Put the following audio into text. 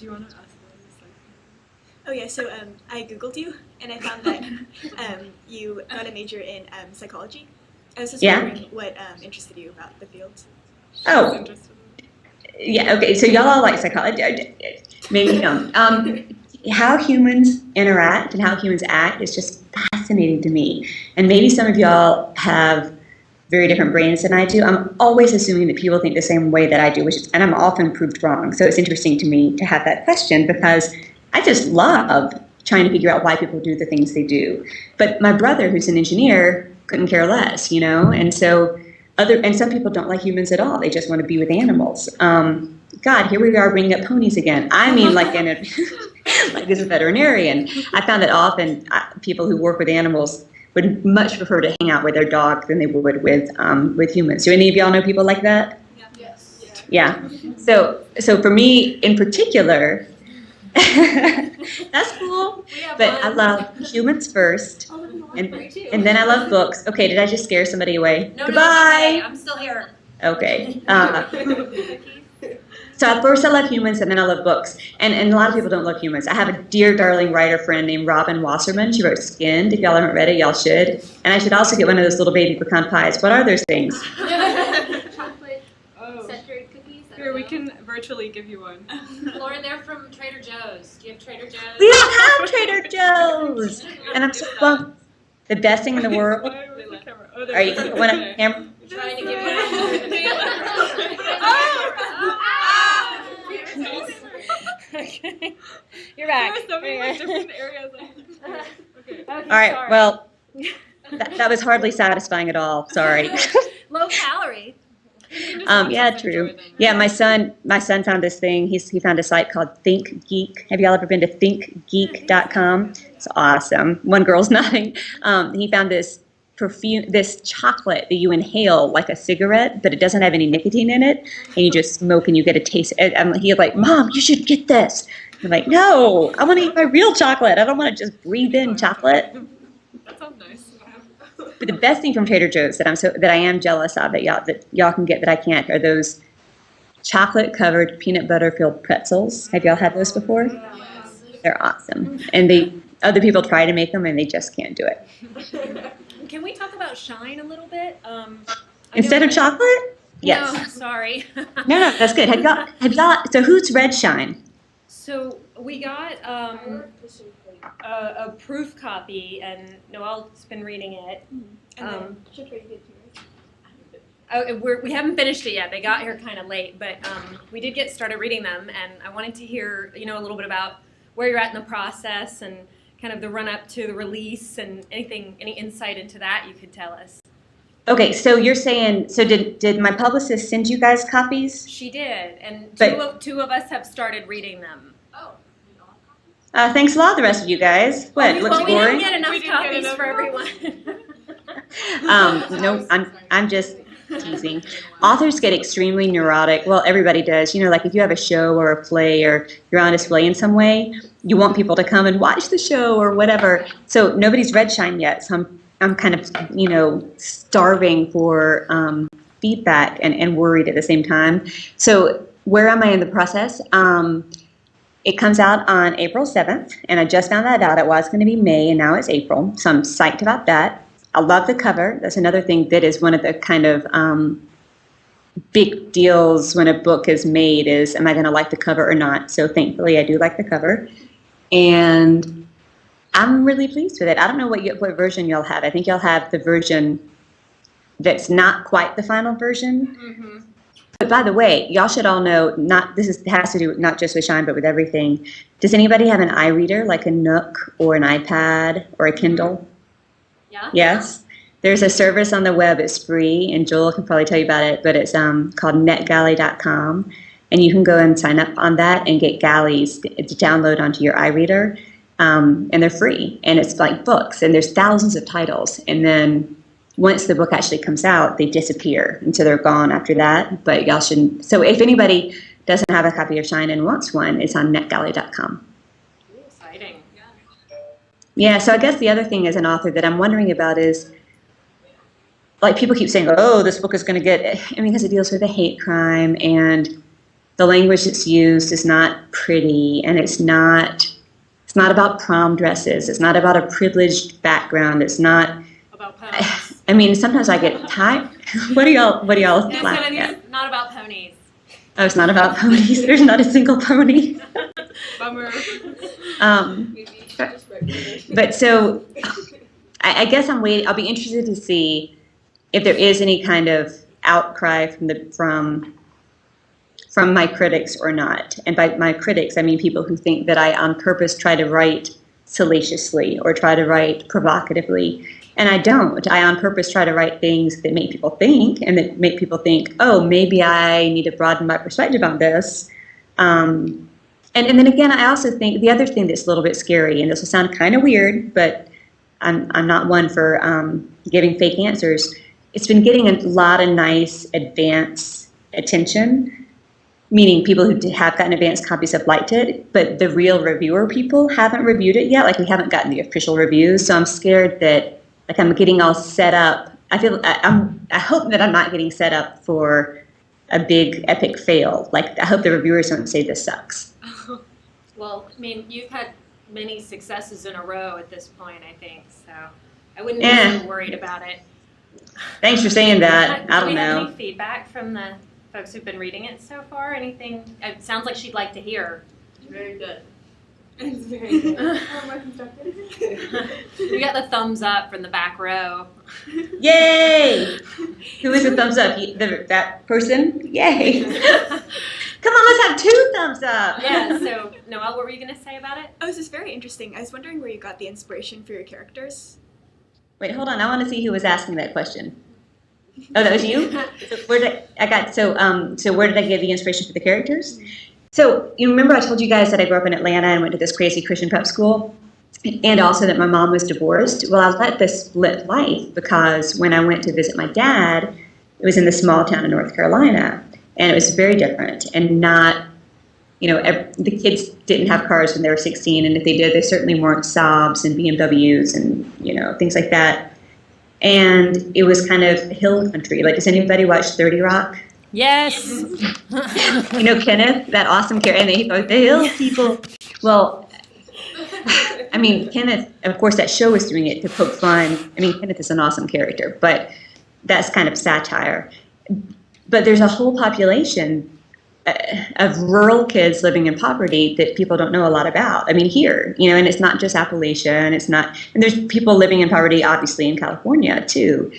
Do you want to ask this? Oh yeah, so I Googled you, and I found that you got a major in psychology. I was just wondering what interested you about the field. Oh, yeah, okay, so y'all all like psychology. Maybe you don't. How humans interact and how humans act is just fascinating to me. And maybe some of y'all have very different brains than I do. I'm always assuming that people think the same way that I do, and I'm often proved wrong. So it's interesting to me to have that question because I just love trying to figure out why people do the things they do. But my brother, who's an engineer, couldn't care less, and so some people don't like humans at all. They just want to be with animals. God, here we are bringing up ponies again. I mean, like as a veterinarian, I found that often people who work with animals would much prefer to hang out with their dog than they would with humans. Do any of y'all know people like that? Yeah. Yes. Yeah. So for me in particular, that's cool. But I love humans first, and then I love books. Okay, did I just scare somebody away? No, Goodbye. No, I'm still here. Okay. So first I love humans, and then I love books. And a lot of people don't love humans. I have a dear, darling writer friend named Robin Wasserman. She wrote Skinned. If y'all haven't read it, y'all should. And I should also get one of those little baby pecan pies. What are those things? Chocolate century cookies. Here, we can virtually give you one. Lauren, they're from Trader Joe's. Do you have Trader Joe's? We don't have Trader Joe's. And I'm so bummed. The best thing in the world. Are you want a camera? Trying to give you Okay. You're back. There are so many different areas. Okay. All right. Sorry. Well, that was hardly satisfying at all. Sorry. Low calorie. Yeah, true. Yeah, my son found this thing. He found a site called Think Geek. Have y'all ever been to thinkgeek.com? It's awesome. One girl's nodding. He found this perfume, this chocolate that you inhale like a cigarette, but it doesn't have any nicotine in it, and you just smoke and you get a taste. He's like, Mom, you should get this. I'm like, no, I want to eat my real chocolate. I don't want to just breathe in chocolate. That sounds nice. But the best thing from Trader Joe's that I am jealous of that y'all can get that I can't are those chocolate covered peanut butter filled pretzels. Have y'all had those before? Yes. They're awesome, and other people try to make them and they just can't do it. Can we talk about Shine a little bit? Instead of chocolate? Yes. No, sorry. No, that's good. Have y'all? So who's read Shine? So we got a proof copy, and Noelle's been reading it. We haven't finished it yet. They got here kind of late, but we did get started reading them, and I wanted to hear a little bit about where you're at in the process and kind of the run up to the release and any insight into that you could tell us. Okay, so you're saying, did my publicist send you guys copies? She did, and two of us have started reading them. Oh. Thanks a lot, the rest of you guys. What? Looks we boring? didn't get enough copies for everyone. No, I'm just teasing. Authors get extremely neurotic. Well, everybody does. Like if you have a show or a play or you're on display in some way, you want people to come and watch the show or whatever. So nobody's read Shine yet. So I'm kind of, starving for feedback and worried at the same time. So where am I in the process? It comes out on April 7th, and I just found that out. It was going to be May, and now it's April. So I'm psyched about that. I love the cover. That's another thing that is one of the kind of big deals when a book is made is, am I going to like the cover or not? So thankfully, I do like the cover. And I'm really pleased with it. I don't know what version y'all have. I think y'all have the version that's not quite the final version. Mm-hmm. But by the way, y'all should all know, has to do not just with Shine, but with everything. Does anybody have an iReader, like a Nook or an iPad or a Kindle? Yeah. Yes. There's a service on the web. It's free, and Joel can probably tell you about it, but it's called netgalley.com, and you can go and sign up on that and get galleys to download onto your iReader, and they're free, and it's like books, and there's thousands of titles, and then once the book actually comes out, they disappear, and so they're gone after that, but y'all shouldn't. So if anybody doesn't have a copy of Shine and wants one, it's on netgalley.com. Exciting. Yeah, so I guess the other thing as an author that I'm wondering about is, like, people keep saying, oh, this book is going to get, because it deals with a hate crime, and the language that's used is not pretty, and it's not about prom dresses. It's not about a privileged background. It's not. About ponies. I mean, sometimes I get tired. What do y'all That's what I laughing mean. at? It's not about ponies. Oh, it's not about ponies. There's not a single pony. Bummer. But so, I guess I'm waiting. I'll be interested to see if there is any kind of outcry from my critics or not. And by my critics, I mean people who think that I on purpose try to write salaciously or try to write provocatively. And I don't. I on purpose try to write things that make people think and that make people think, oh, maybe I need to broaden my perspective on this. And then again, I also think the other thing that's a little bit scary, and this will sound kind of weird, but I'm not one for giving fake answers. It's been getting a lot of nice advance attention, meaning people who have gotten advanced copies have liked it, but the real reviewer people haven't reviewed it yet. Like, we haven't gotten the official reviews, so I'm scared that I'm getting all set up. I hope that I'm not getting set up for a big epic fail. Like, I hope the reviewers don't say this sucks. Well, I mean, you've had many successes in a row at this point, I think, so I wouldn't be so worried about it. Thanks for saying that. I don't Do we have know. any feedback from the folks who've been reading it so far? Anything? It sounds like she'd like to hear. Very good. It's very good. More constructive. We got the thumbs up from the back row. Yay! Who is a thumbs up? That person? Yay! Come on, let's have 2 thumbs up. Yeah, so Noelle, what were you going to say about it? Oh, this is very interesting. I was wondering where you got the inspiration for your characters. Wait, hold on. I want to see who was asking that question. Oh, that was you? So where did I get the inspiration for the characters? So you remember I told you guys that I grew up in Atlanta and went to this crazy Christian prep school, and also that my mom was divorced. Well, I led this split life because when I went to visit my dad, it was in the small town in North Carolina, and it was very different and not. The kids didn't have cars when they were 16, and if they did, they certainly weren't Saabs and BMWs and, things like that. And it was kind of hill country. Like, does anybody watch 30 Rock? Yes. Kenneth, that awesome character, and the hill people. Well, I mean, Kenneth, of course, that show was doing it to poke fun. I mean, Kenneth is an awesome character, but that's kind of satire. But there's a whole population of rural kids living in poverty that people don't know a lot about. I mean, here, and it's not just Appalachia, and there's people living in poverty, obviously, in California, too.